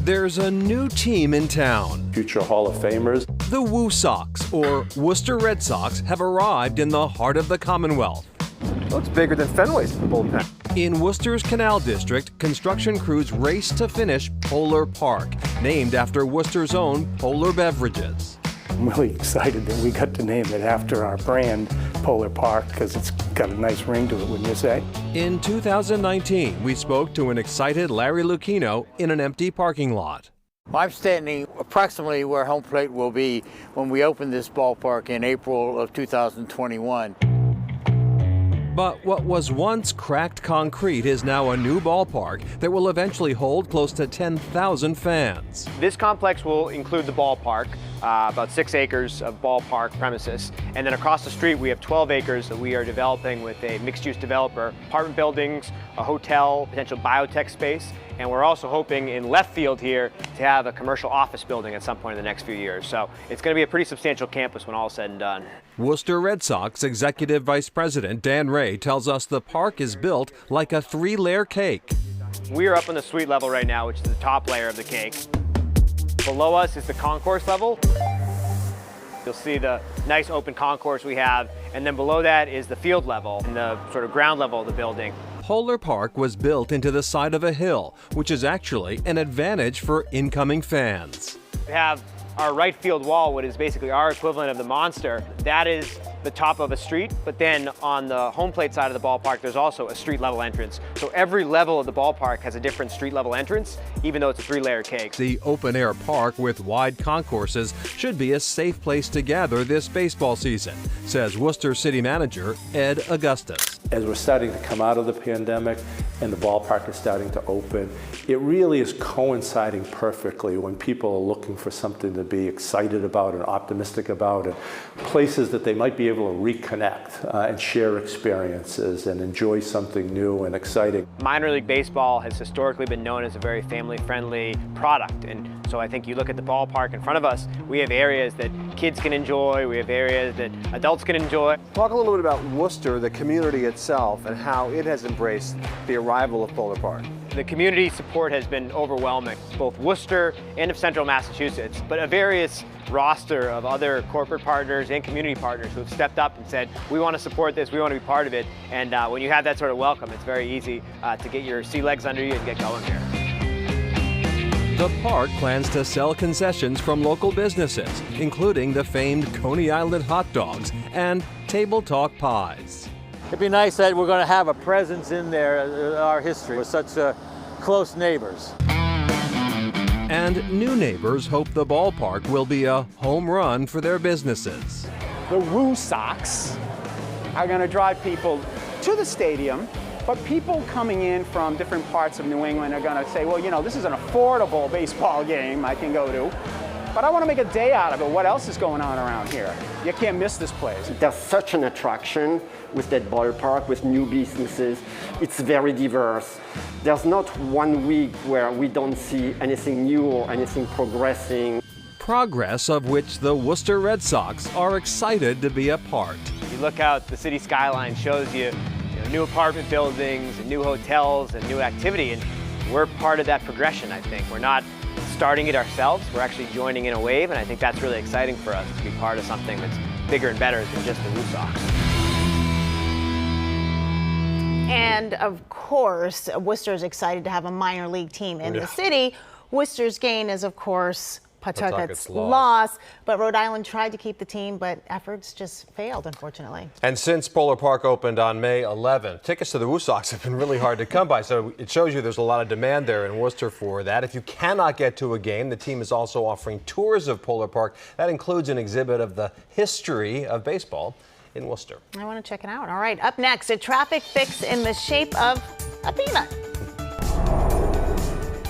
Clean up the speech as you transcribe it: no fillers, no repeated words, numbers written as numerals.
There's a new team in town. Future Hall of Famers. The Woo Sox, or Worcester Red Sox, have arrived in the heart of the Commonwealth. Looks bigger than Fenway's bullpen. In Worcester's Canal District, construction crews race to finish Polar Park, named after Worcester's own Polar Beverages. I'm really excited that we got to name it after our brand, Polar Park, because it's got a nice ring to it, wouldn't you say? In 2019, we spoke to an excited Larry Lucchino in an empty parking lot. I'm standing approximately where home plate will be when we open this ballpark in April of 2021. But what was once cracked concrete is now a new ballpark that will eventually hold close to 10,000 fans. This complex will include the ballpark, about 6 acres of ballpark premises. And then across the street, we have 12 acres that we are developing with a mixed-use developer, apartment buildings, a hotel, potential biotech space. And we're also hoping in left field here to have a commercial office building at some point in the next few years. So it's going to be a pretty substantial campus when all is said and done. Worcester Red Sox Executive Vice President Dan Ray tells us the park is built like a 3-layer cake. We are up on the suite level right now, which is the top layer of the cake. Below us is the concourse level. You'll see the nice open concourse we have. And then below that is the field level and the sort of ground level of the building. Polar Park was built into the side of a hill, which is actually an advantage for incoming fans. We have our right field wall, what is basically our equivalent of the monster. That is the top of a street, but then on the home plate side of the ballpark, there's also a street level entrance. So every level of the ballpark has a different street level entrance, even though it's a 3-layer cake. The open air park with wide concourses should be a safe place to gather this baseball season, says Worcester City Manager Ed Augustus. As we're starting to come out of the pandemic and the ballpark is starting to open, it really is coinciding perfectly when people are looking for something to be excited about and optimistic about, and places that they might be able to reconnect and share experiences and enjoy something new and exciting. Minor League Baseball has historically been known as a very family-friendly product, and so I think you look at the ballpark in front of us, we have areas that kids can enjoy, we have areas that adults can enjoy. Talk a little bit about Worcester, the community itself, and how it has embraced the arrival of Polar Park. The community support has been overwhelming, both Worcester and of Central Massachusetts, but a various roster of other corporate partners and community partners who have stepped up and said, we want to support this, we want to be part of it. And when you have that sort of welcome, it's very easy to get your sea legs under you and get going here. The park plans to sell concessions from local businesses, including the famed Coney Island hot dogs and Table Talk pies. It'd be nice that we're going to have a presence in there, our history. We're such close neighbors. And new neighbors hope the ballpark will be a home run for their businesses. The Woo Sox are going to drive people to the stadium, but people coming in from different parts of New England are going to say, well, you know, this is an affordable baseball game I can go to, but I want to make a day out of it. What else is going on around here? You can't miss this place. There's such an attraction with that ballpark, with new businesses. It's very diverse. There's not one week where we don't see anything new or anything progressing. Progress of which the Worcester Red Sox are excited to be a part. You look out, the city skyline shows you, new apartment buildings and new hotels and new activity, and we're part of that progression, I think. We're not starting it ourselves, we're actually joining in a wave, and I think that's really exciting for us to be part of something that's bigger and better than just the Woo Sox. And of course, Worcester is excited to have a minor league team in the city. Worcester's gain is, of course, Pawtucket's loss. But Rhode Island tried to keep the team, but efforts just failed, unfortunately. And since Polar Park opened on May 11th, tickets to the Woo Sox have been really hard to come by. So it shows you there's a lot of demand there in Worcester for that. If you cannot get to a game, the team is also offering tours of Polar Park. That includes an exhibit of the history of baseball in Worcester. I want to check it out. All right, up next, a traffic fix in the shape of a peanut.